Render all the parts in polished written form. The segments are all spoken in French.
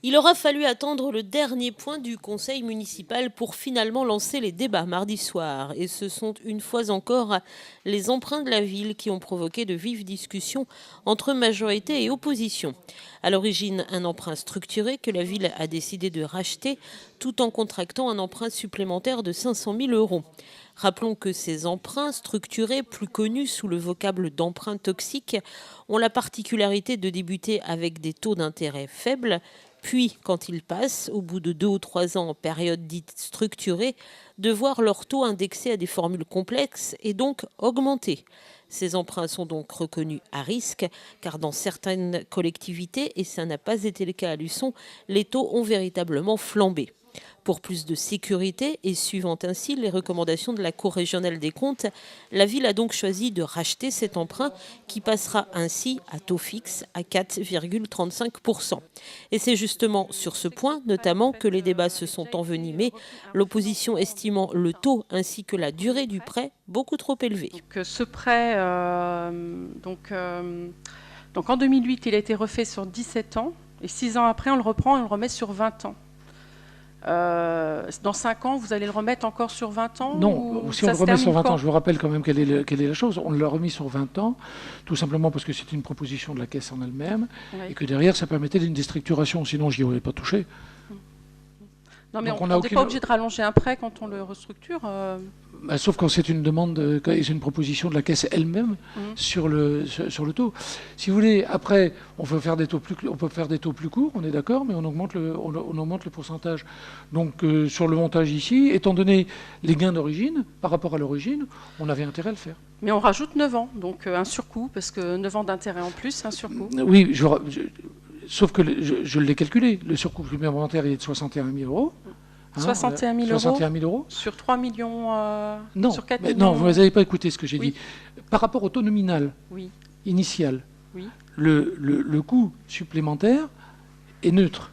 Il aura fallu attendre le dernier point du conseil municipal pour finalement lancer les débats mardi soir. Et ce sont une fois encore les emprunts de la ville qui ont provoqué de vives discussions entre majorité et opposition. À l'origine, un emprunt structuré que la ville a décidé de racheter tout en contractant un emprunt supplémentaire de 500 000 euros. Rappelons que ces emprunts structurés, plus connus sous le vocable d'emprunt toxique, ont la particularité de débuter avec des taux d'intérêt faibles, puis, quand ils passent, au bout de 2 ou 3 ans en période dite structurée, de voir leur taux indexé à des formules complexes et donc augmenter. Ces emprunts sont donc reconnus à risque, car dans certaines collectivités, et ça n'a pas été le cas à Luçon, les taux ont véritablement flambé. Pour plus de sécurité et suivant ainsi les recommandations de la Cour régionale des comptes, la ville a donc choisi de racheter cet emprunt qui passera ainsi à taux fixe à 4,35%. Et c'est justement sur ce point notamment que les débats se sont envenimés, l'opposition estimant le taux ainsi que la durée du prêt beaucoup trop élevé. Donc, ce prêt, donc en 2008, il a été refait sur 17 ans et 6 ans après, on le reprend et on le remet sur 20 ans. Dans 5 ans, vous allez le remettre encore sur 20 ans? Non, si on le remet sur 20 ans, je vous rappelle quand même quelle est la chose. On l'a remis sur 20 ans, tout simplement parce que c'est une proposition de la Caisse en elle-même, oui, et que derrière, ça permettait une déstructuration. Sinon, je n'y aurais pas touché. Non, mais on n'est pas obligé de rallonger un prêt quand on le restructure. Sauf quand c'est une demande, c'est une proposition de la Caisse elle-même sur le taux. Si vous voulez, après, on peut faire des taux plus courts, on est d'accord, mais on augmente le pourcentage. Donc sur le montage ici, étant donné les gains d'origine, par rapport à l'origine, on avait intérêt à le faire. Mais on rajoute 9 ans, donc un surcoût, parce que 9 ans d'intérêt en plus, c'est un surcoût. Oui, sauf que je l'ai calculé. Le surcoût supplémentaire est de 61 000 euros. 61 000 euros, 61 000 euros sur 3 millions, non, sur 4 millions. Non, vous n'avez pas écouté ce que j'ai dit. Par rapport au taux nominal initial, le coût supplémentaire est neutre,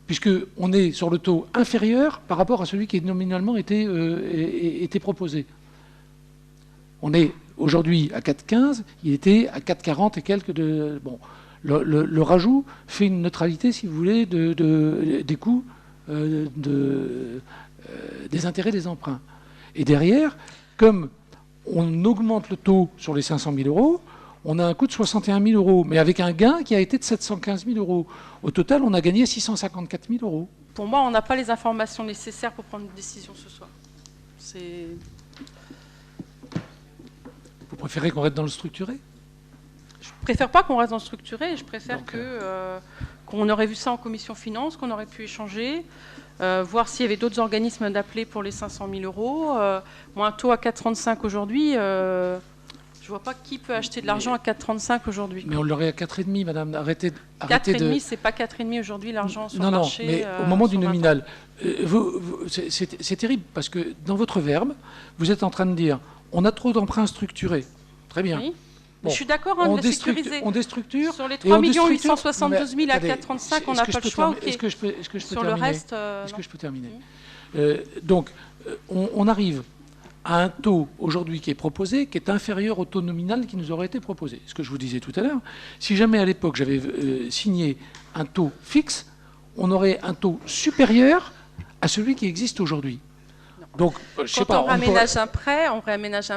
puisqu'on est sur le taux inférieur par rapport à celui qui nominalement était proposé. On est aujourd'hui à 4,15, il était à 4,40 et quelques de... Bon, le rajout fait une neutralité, si vous voulez, des coûts des intérêts des emprunts. Et derrière, comme on augmente le taux sur les 500 000 euros, on a un coût de 61 000 euros, mais avec un gain qui a été de 715 000 euros. Au total, on a gagné 654 000 euros. Pour moi, on n'a pas les informations nécessaires pour prendre une décision ce soir. Vous préférez qu'on reste dans le structuré ? Je ne préfère pas qu'on reste dans le structuré, je préfère qu'on aurait vu ça en commission finance, qu'on aurait pu échanger, voir s'il y avait d'autres organismes d'appeler pour les 500 000 euros. Moi, un taux à 4,35 aujourd'hui, je ne vois pas qui peut acheter de l'argent à 4,35 aujourd'hui. Mais on l'aurait à 4,5, madame. Arrêtez 4,5, c'est pas 4,5 aujourd'hui l'argent sur le marché. Non, mais au moment du nominal, c'est terrible parce que dans votre verbe, vous êtes en train de dire on a trop d'emprunts structurés. Très bien. Oui. Bon, je suis d'accord, de les sécuriser. On déstructure. Sur les 3 872 000 à 4,35, on n'a pas le choix. Okay. Est-ce que je peux sur terminer? Le reste, est-ce que je peux terminer? Donc, on arrive à un taux aujourd'hui qui est proposé, qui est inférieur au taux nominal qui nous aurait été proposé. Ce que je vous disais tout à l'heure, si jamais à l'époque j'avais signé un taux fixe, on aurait un taux supérieur à celui qui existe aujourd'hui. Donc, on réaménage un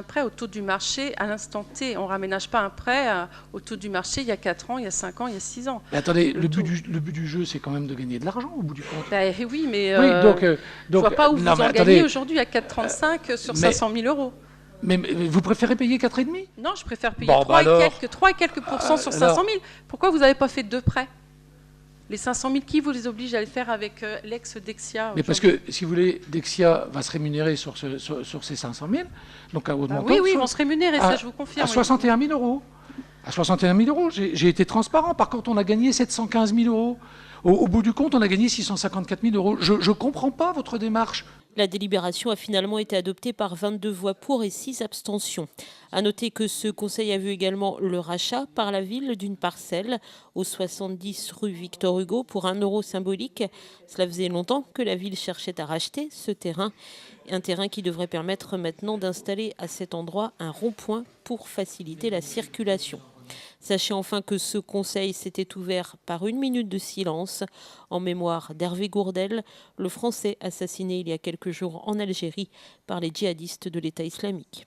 prêt au taux du marché à l'instant T. On ne réaménage pas un prêt au taux du marché il y a 4 ans, il y a 5 ans, il y a 6 ans. Mais attendez, le but du jeu, c'est quand même de gagner de l'argent au bout du compte. Oui, mais je ne vois pas où vous en gagnez aujourd'hui à 4,35 sur 500 000 euros. Mais vous préférez payer 4,5 ? Non, je préfère payer 3 et quelques pourcents sur 500 000. Pourquoi vous n'avez pas fait 2 prêts ? Les 500 000, qui vous les oblige à les faire avec l'ex-Dexia? Mais parce que, si vous voulez, Dexia va se rémunérer sur ces 500 000. Donc à votre montant, oui, ils vont se rémunérer, ça je vous confirme. À 61 000 euros. À 61 000 euros, j'ai été transparent. Par contre, on a gagné 715 000 euros. Au bout du compte, on a gagné 654 000 euros. Je ne comprends pas votre démarche. La délibération a finalement été adoptée par 22 voix pour et 6 abstentions. À noter que ce conseil a vu également le rachat par la ville d'une parcelle au 70 rue Victor Hugo pour 1 euro symbolique. Cela faisait longtemps que la ville cherchait à racheter ce terrain. Un terrain qui devrait permettre maintenant d'installer à cet endroit un rond-point pour faciliter la circulation. Sachez enfin que ce conseil s'était ouvert par une minute de silence en mémoire d'Hervé Gourdel, le Français assassiné il y a quelques jours en Algérie par les djihadistes de l'État islamique.